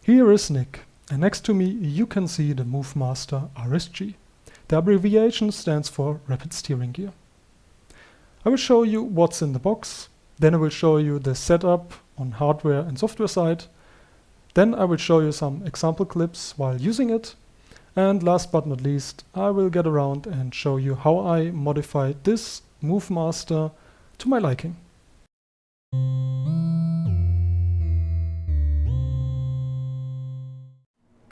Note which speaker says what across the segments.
Speaker 1: Here is Nick, and next to me you can see the MoveMaster RSG. The abbreviation stands for Rapid Steering Gear. I will show you what's in the box, then I will show you the setup on hardware and software side, then I will show you some example clips while using it, and last but not least I will get around and show you how I modified this MoveMaster to my liking.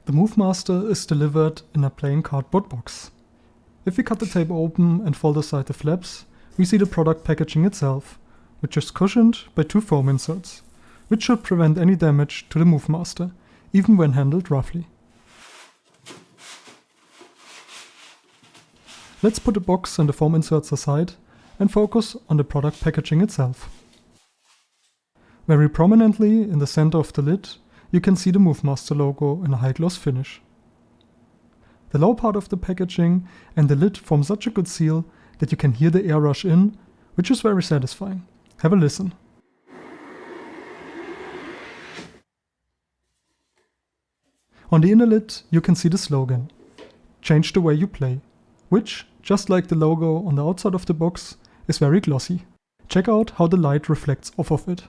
Speaker 1: The MoveMaster is delivered in a plain cardboard box. If we cut the tape open and fold aside the flaps, we see the product packaging itself, which is cushioned by two foam inserts, which should prevent any damage to the MoveMaster, even when handled roughly. Let's put the box and the foam inserts aside and focus on the product packaging itself. Very prominently in the center of the lid, you can see the MoveMaster logo in a high-gloss finish. The lower part of the packaging and the lid form such a good seal that you can hear the air rush in, which is very satisfying. Have a listen. On the inner lid you can see the slogan, "Change the way you play," which, just like the logo on the outside of the box, is very glossy. Check out how the light reflects off of it.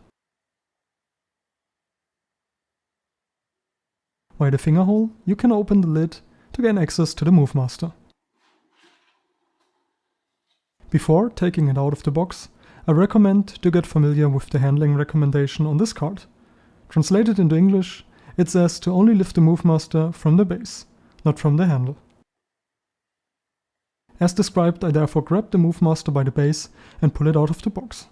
Speaker 1: Via the finger hole, you can open the lid to gain access to the MoveMaster. Before taking it out of the box, I recommend to get familiar with the handling recommendation on this card. Translated into English, it says to only lift the MoveMaster from the base, not from the handle. As described, I therefore grab the MoveMaster by the base and pull it out of the box.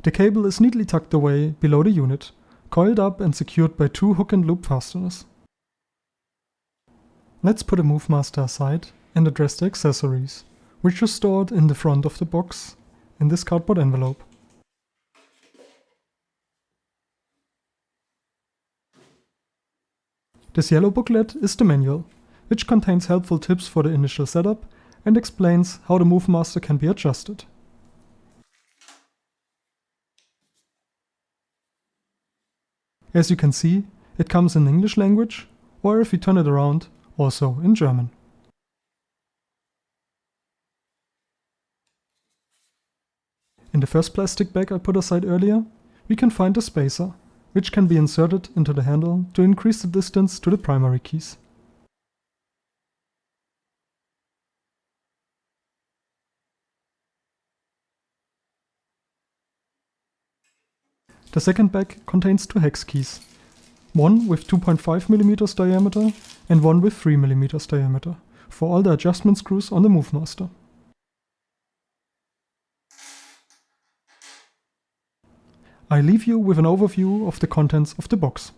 Speaker 1: The cable is neatly tucked away below the unit, coiled up and secured by two hook and loop fasteners. Let's put the MoveMaster aside and address the accessories, which are stored in the front of the box in this cardboard envelope. This yellow booklet is the manual, which contains helpful tips for the initial setup and explains how the MoveMaster can be adjusted. As you can see, it comes in English language, or if we turn it around, also in German. In the first plastic bag I put aside earlier, we can find a spacer, which can be inserted into the handle to increase the distance to the primary keys. The second bag contains two hex keys, one with 2.5 mm diameter and one with 3 mm diameter, for all the adjustment screws on the MoveMaster. I leave you with an overview of the contents of the box.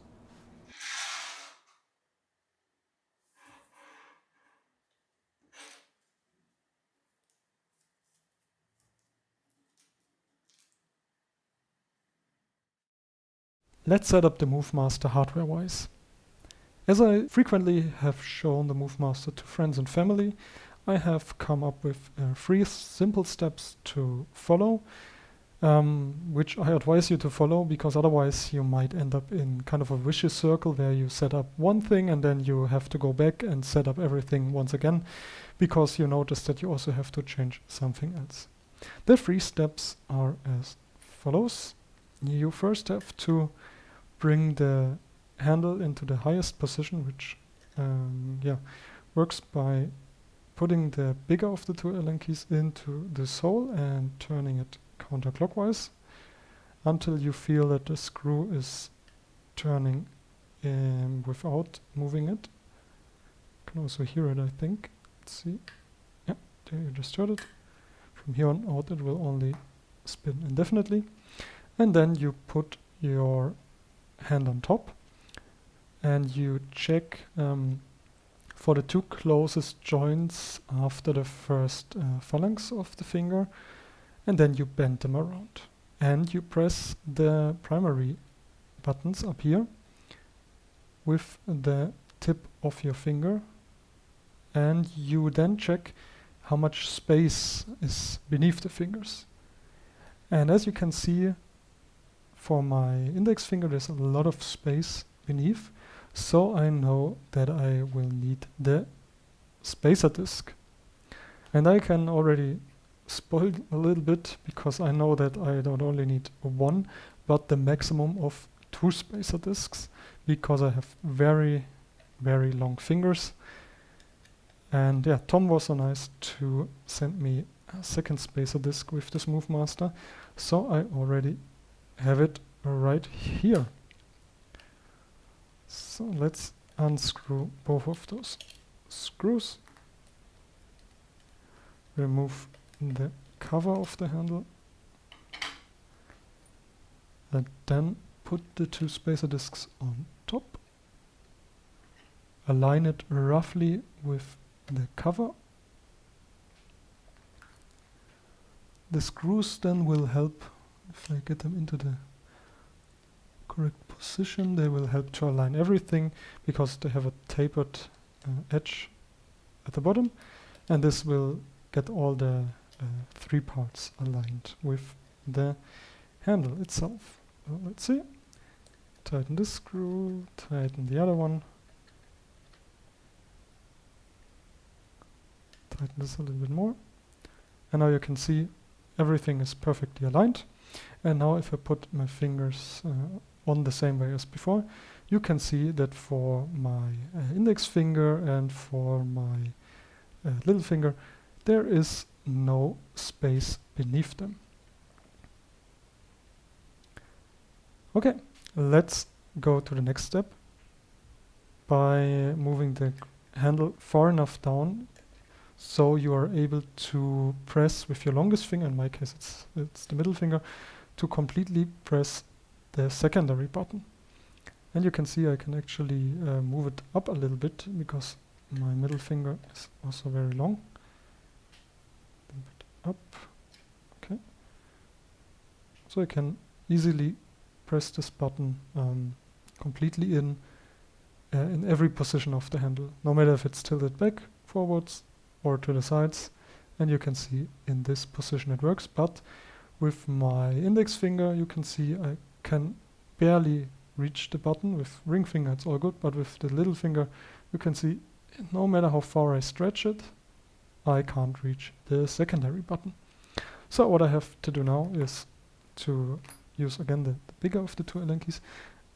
Speaker 1: Let's set up the MoveMaster hardware-wise. As I frequently have shown the MoveMaster to friends and family, I have come up with 3 simple steps to follow, which I advise you to follow, because otherwise you might end up in kind of a vicious circle where you set up one thing and then you have to go back and set up everything once again, because you notice that you also have to change something else. The 3 steps are as follows. You first have to bring the handle into the highest position, which works by putting the bigger of the 2 Allen keys into this hole and turning it counterclockwise until you feel that the screw is turning without moving it. You can also hear it, I think. Let's see. Yeah, there you just heard it. From here on out it will only spin indefinitely. And then you put your hand on top and you check for the 2 closest joints after the first phalanx of the finger, and then you bend them around and you press the primary buttons up here with the tip of your finger and you then check how much space is beneath the fingers. And as you can see, for my index finger there's a lot of space beneath, so I know that I will need the spacer disc. And I can already spoil a little bit, because I know that I don't only need one, but the maximum of 2 spacer discs, because I have very, very long fingers. And yeah, Tom was so nice to send me a second spacer disc with this MoveMaster, so I already have it right here. So let's unscrew both of those screws, remove the cover of the handle, and then put the 2 spacer discs on top, align it roughly with the cover. The screws then will help, if I get them into the correct position, they will help to align everything, because they have a tapered edge at the bottom, and this will get all the 3 parts aligned with the handle itself. So let's see. Tighten this screw, tighten the other one, tighten this a little bit more, and now you can see everything is perfectly aligned. And now if I put my fingers on the same way as before, you can see that for my index finger and for my little finger there is no space beneath them. Okay, let's go to the next step by moving the handle far enough down so you are able to press with your longest finger, in my case it's the middle finger, to completely press the secondary button. And you can see I can actually move it up a little bit, because my middle finger is also very long. A little bit up, okay. So I can easily press this button completely in every position of the handle, no matter if it's tilted back, forwards, or to the sides. And you can see in this position it works, but with my index finger you can see I can barely reach the button. With ring finger it's all good, but with the little finger you can see no matter how far I stretch it, I can't reach the secondary button. So what I have to do now is to use again the bigger of the 2 Allen keys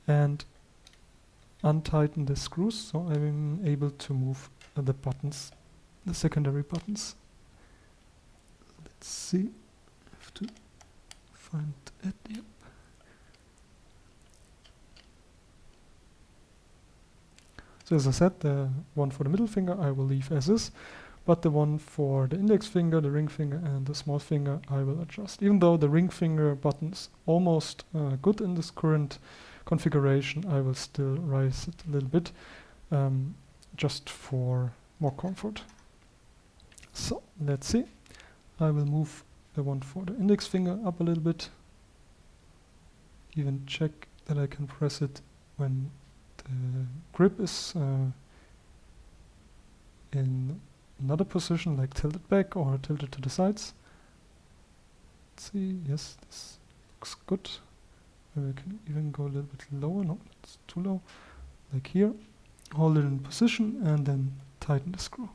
Speaker 1: and untighten the screws, so I'm able to move the buttons, the secondary buttons. Let's see, I have to find it. Yep. So as I said, the one for the middle finger I will leave as is, but the one for the index finger, the ring finger and the small finger I will adjust. Even though the ring finger button is almost good in this current configuration, I will still raise it a little bit just for more comfort. So let's see. I will move the one for the index finger up a little bit. Even check that I can press it when the grip is in another position, like tilted back or tilted to the sides. Let's see, yes, this looks good. Maybe I can even go a little bit lower. No, it's too low. Like here. Hold it in position and then tighten the screw.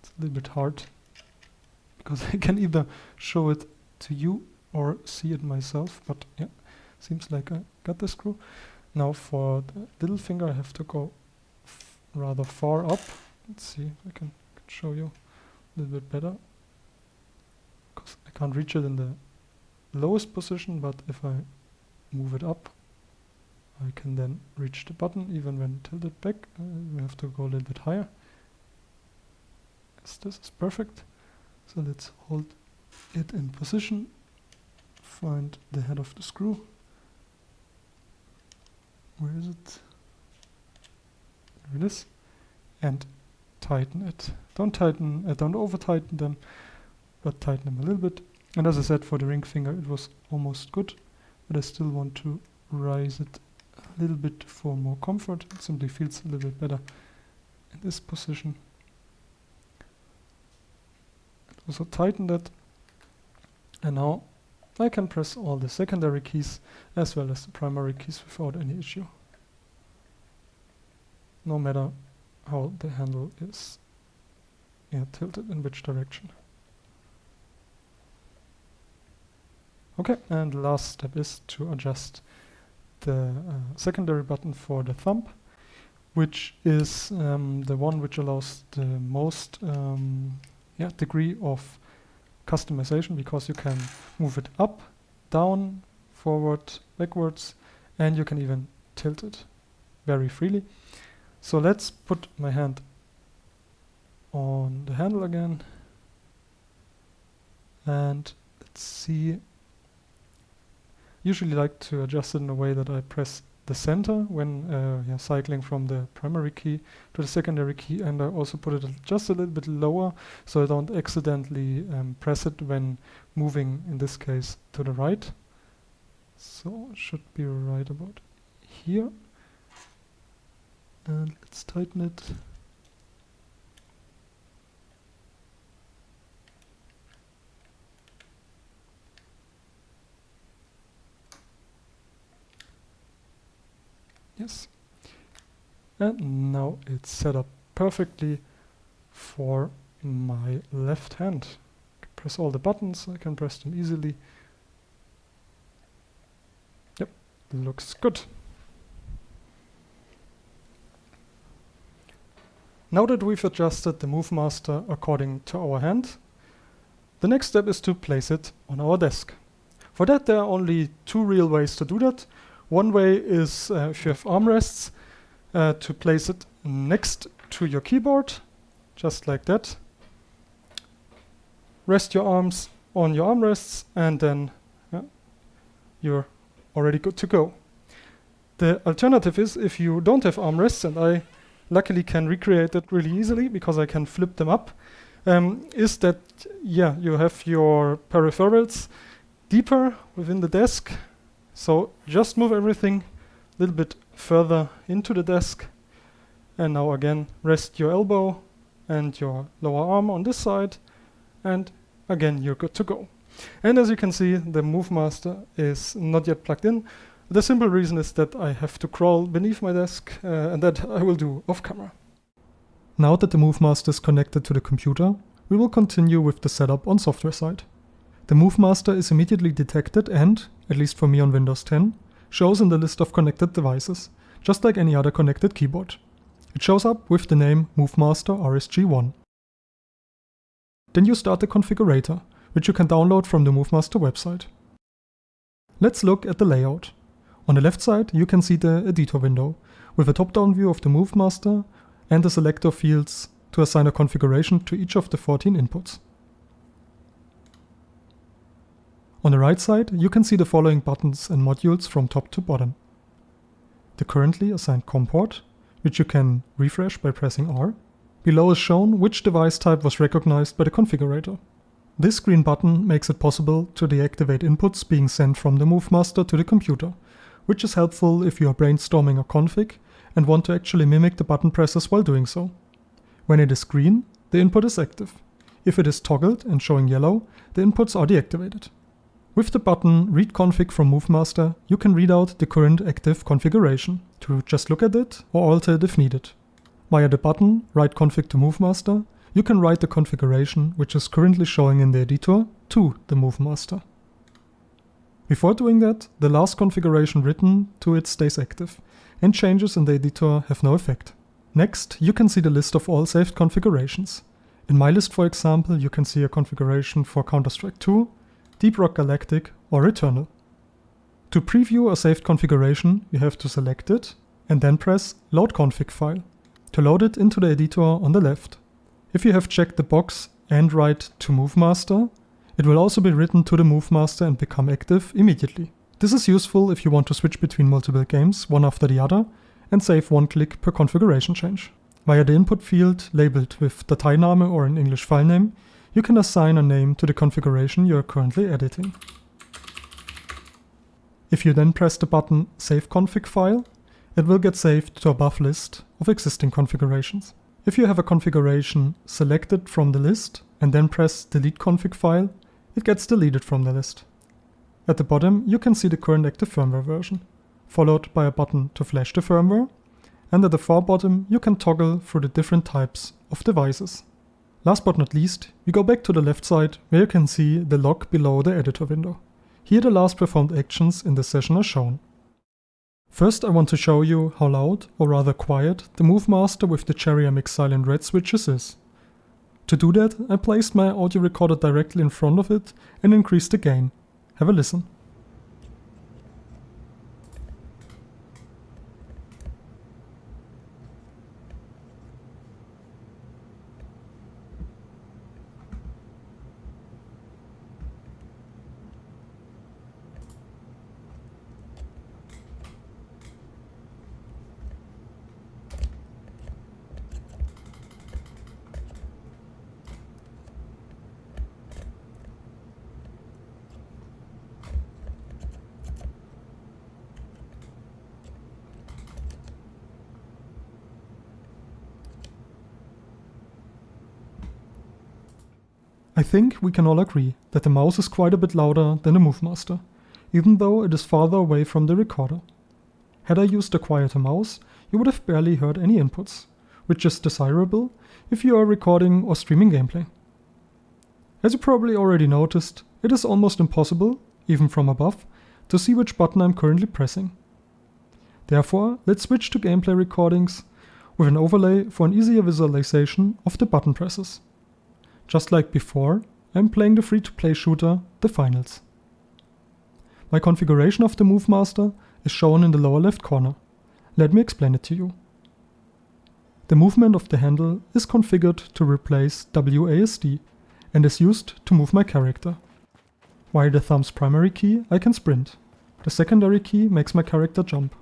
Speaker 1: It's a little bit hard, because I can either show it to you or see it myself, but yeah, seems like I got the screw. Now for the little finger I have to go rather far up. Let's see if I can show you a little bit better, because I can't reach it in the lowest position, but if I move it up I can then reach the button even when tilted back. We have to go a little bit higher. Yes, this is perfect. So let's hold it in position, find the head of the screw. Where is it? There it is. And tighten it. Don't over tighten them, but tighten them a little bit. And as I said, for the ring finger it was almost good, but I still want to raise it a a little bit for more comfort. It simply feels a little bit better in this position. Also tighten that. And now I can press all the secondary keys as well as the primary keys without any issue. No matter how the handle is tilted in which direction. Okay, and the last step is to adjust the secondary button for the thumb, which is the one which allows the most degree of customization, because you can move it up, down, forward, backwards, and you can even tilt it very freely. So let's put my hand on the handle again, and let's see. Usually like to adjust it in a way that I press the center when cycling from the primary key to the secondary key, and I also put it just a little bit lower so I don't accidentally press it when moving, in this case, to the right. So it should be right about here. And let's tighten it. Yes. And now it's set up perfectly for my left hand. I can press all the buttons, I can press them easily. Yep, looks good. Now that we've adjusted the MoveMaster according to our hand, the next step is to place it on our desk. For that, there are only two real ways to do that. One way is if you have armrests, to place it next to your keyboard, just like that. Rest your arms on your armrests, and then you're already good to go. The alternative is, if you don't have armrests, and I luckily can recreate that really easily because I can flip them up, is that you have your peripherals deeper within the desk. So just move everything a little bit further into the desk, and now again rest your elbow and your lower arm on this side, and again you're good to go. And as you can see, the MoveMaster is not yet plugged in. The simple reason is that I have to crawl beneath my desk, and that I will do off camera. Now that the MoveMaster is connected to the computer, we will continue with the setup on software side. The MoveMaster is immediately detected and, at least for me on Windows 10, shows in the list of connected devices, just like any other connected keyboard. It shows up with the name MoveMaster RSG1. Then you start the configurator, which you can download from the MoveMaster website. Let's look at the layout. On the left side, you can see the editor window, with a top-down view of the MoveMaster and the selector fields to assign a configuration to each of the 14 inputs. On the right side, you can see the following buttons and modules from top to bottom. The currently assigned COM port, which you can refresh by pressing R. Below is shown which device type was recognized by the configurator. This green button makes it possible to deactivate inputs being sent from the MoveMaster to the computer, which is helpful if you are brainstorming a config and want to actually mimic the button presses while doing so. When it is green, the input is active. If it is toggled and showing yellow, the inputs are deactivated. With the button Read Config from MoveMaster, you can read out the current active configuration to just look at it or alter it if needed. Via the button Write Config to MoveMaster, you can write the configuration which is currently showing in the editor to the MoveMaster. Before doing that, the last configuration written to it stays active, and changes in the editor have no effect. Next, you can see the list of all saved configurations. In my list, for example, you can see a configuration for Counter-Strike 2, Deep Rock Galactic, or Returnal. To preview a saved configuration, you have to select it and then press Load Config File to load it into the editor on the left. If you have checked the box and write to MoveMaster, it will also be written to the MoveMaster and become active immediately. This is useful if you want to switch between multiple games, one after the other, and save one click per configuration change. Via the input field labeled with Dateiname or in English file name, you can assign a name to the configuration you are currently editing. If you then press the button Save Config File, it will get saved to above list of existing configurations. If you have a configuration selected from the list and then press delete config file, it gets deleted from the list. At the bottom you can see the current active firmware version, followed by a button to flash the firmware, and at the far bottom you can toggle through the different types of devices. Last but not least, we go back to the left side where you can see the log below the editor window. Here the last performed actions in the session are shown. First I want to show you how loud, or rather quiet, the MoveMaster with the Cherry MX silent red switches is. To do that, I placed my audio recorder directly in front of it and increased the gain. Have a listen. I think we can all agree that the mouse is quite a bit louder than the MoveMaster, even though it is farther away from the recorder. Had I used a quieter mouse, you would have barely heard any inputs, which is desirable if you are recording or streaming gameplay. As you probably already noticed, it is almost impossible, even from above, to see which button I'm currently pressing. Therefore, let's switch to gameplay recordings with an overlay for an easier visualization of the button presses. Just like before, I'm playing the free-to-play shooter, The Finals. My configuration of the MoveMaster is shown in the lower left corner. Let me explain it to you. The movement of the handle is configured to replace WASD and is used to move my character. While the thumb's primary key, I can sprint. The secondary key makes my character jump.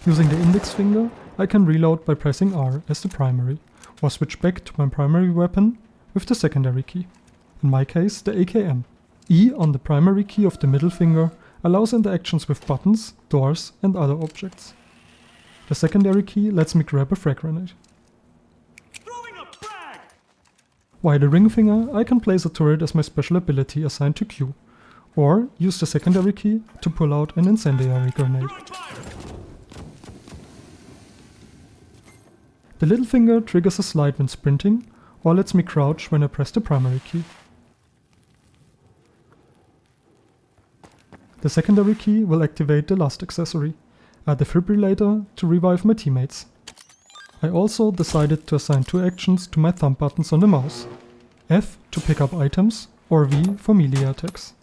Speaker 1: Using the index finger, I can reload by pressing R as the primary, or switch back to my primary weapon with the secondary key, in my case the AKM. E on the primary key of the middle finger allows interactions with buttons, doors and other objects. The secondary key lets me grab a frag grenade. While the ring finger, I can place a turret as my special ability assigned to Q, or use the secondary key to pull out an incendiary grenade. The little finger triggers a slide when sprinting, or lets me crouch when I press the primary key. The secondary key will activate the last accessory, a defibrillator to revive my teammates. I also decided to assign two actions to my thumb buttons on the mouse. F to pick up items, or V for melee attacks.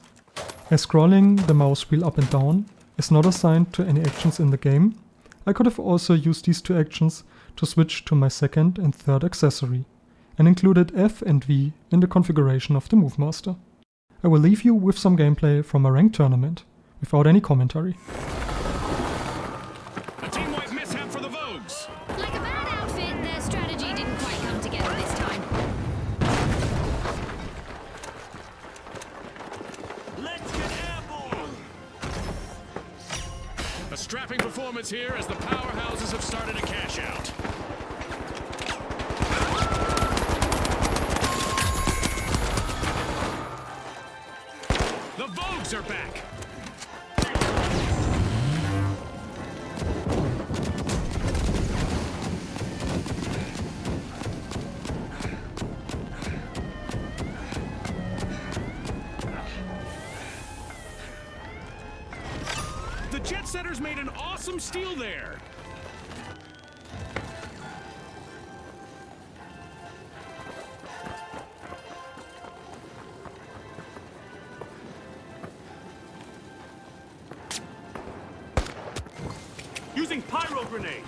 Speaker 1: As scrolling the mouse wheel up and down is not assigned to any actions in the game, I could have also used these two actions to switch to my second and third accessory, and included F and V in the configuration of the MoveMaster. I will leave you with some gameplay from a ranked tournament, without any commentary.
Speaker 2: A team-wide mishap for the Vogues.
Speaker 3: Like a bad outfit, their strategy didn't quite come together this time.
Speaker 2: Let's get airborne. A strapping performance here as the powerhouses have started to cash out. The Vogues are back! The Jet Setters made an awesome steal there! Using pyro grenade.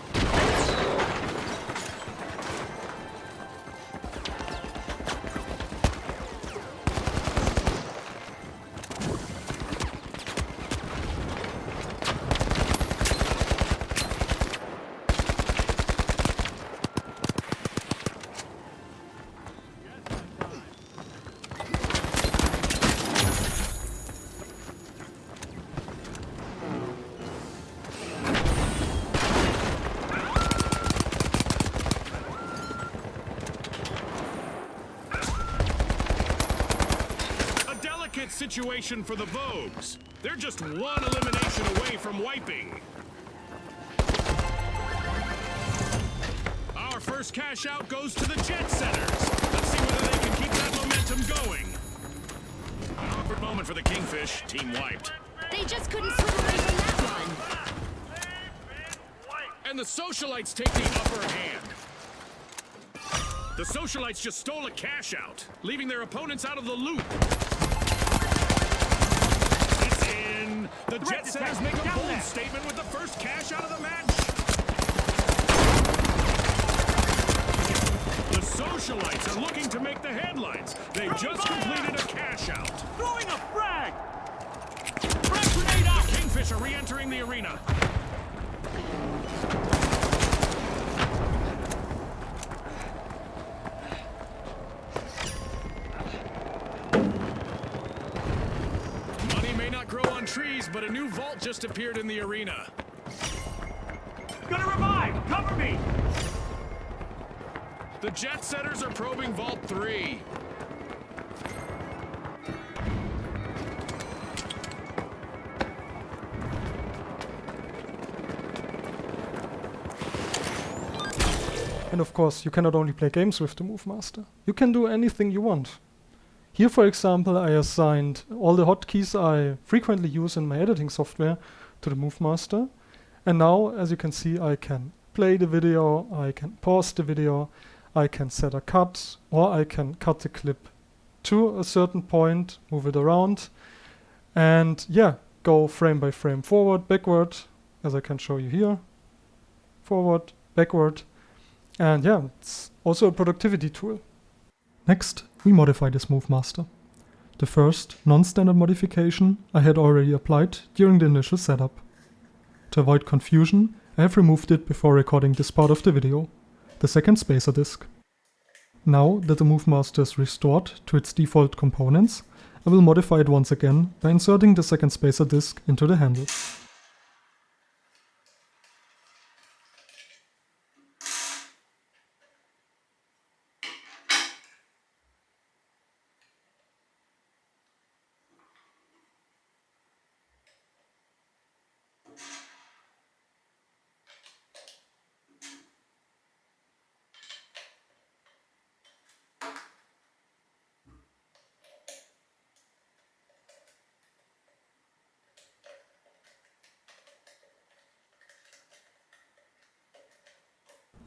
Speaker 2: situation for the Vogues. They're just one elimination away from wiping. Our first cash out goes to the Jet Setters. Let's see whether they can keep that momentum going. An awkward moment for the Kingfish. Team wiped.
Speaker 3: They just couldn't slip away from that one.
Speaker 2: And the Socialites take the upper hand. The Socialites just stole a cash out, leaving their opponents out of the loop. It's in. The Jet Setters make a bold statement with the first cash out of the match. The Socialites are looking to make the headlines. They just completed a cash out.
Speaker 4: Throwing a frag! Frag grenade out!
Speaker 2: The Kingfish are re-entering the arena. Money may not grow on trees, but a new vault just appeared in the arena.
Speaker 4: Gonna revive! Cover me!
Speaker 2: The Jet Setters are probing Vault 3.
Speaker 1: And of course, you cannot only play games with the MoveMaster. You can do anything you want. Here, for example, I assigned all the hotkeys I frequently use in my editing software to the MoveMaster. And now, as you can see, I can play the video, I can pause the video, I can set a cut, or I can cut the clip to a certain point, move it around, and yeah, go frame by frame forward, backward, as I can show you here. Forward, backward. And yeah, it's also a productivity tool. Next, we modify this MoveMaster. The first, non-standard modification I had already applied during the initial setup. To avoid confusion, I have removed it before recording this part of the video, the second spacer disk. Now that the MoveMaster is restored to its default components, I will modify it once again by inserting the second spacer disk into the handle.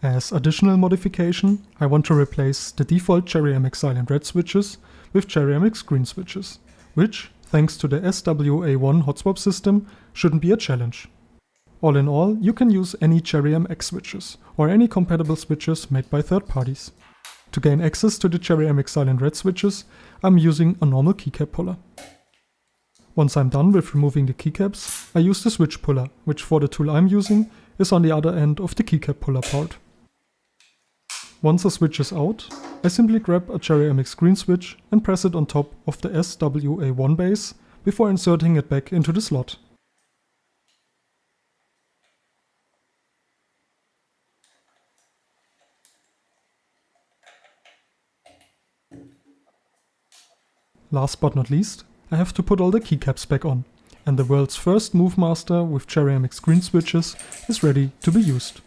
Speaker 1: As additional modification, I want to replace the default Cherry MX silent red switches with Cherry MX green switches, which, thanks to the SWA1 hot swap system, shouldn't be a challenge. All in all, you can use any Cherry MX switches, or any compatible switches made by third parties. To gain access to the Cherry MX silent red switches, I'm using a normal keycap puller. Once I'm done with removing the keycaps, I use the switch puller, which for the tool I'm using is on the other end of the keycap puller part. Once a switch is out, I simply grab a Cherry MX green switch and press it on top of the SWA1 base before inserting it back into the slot. Last but not least, I have to put all the keycaps back on, and the world's first MoveMaster with Cherry MX green switches is ready to be used.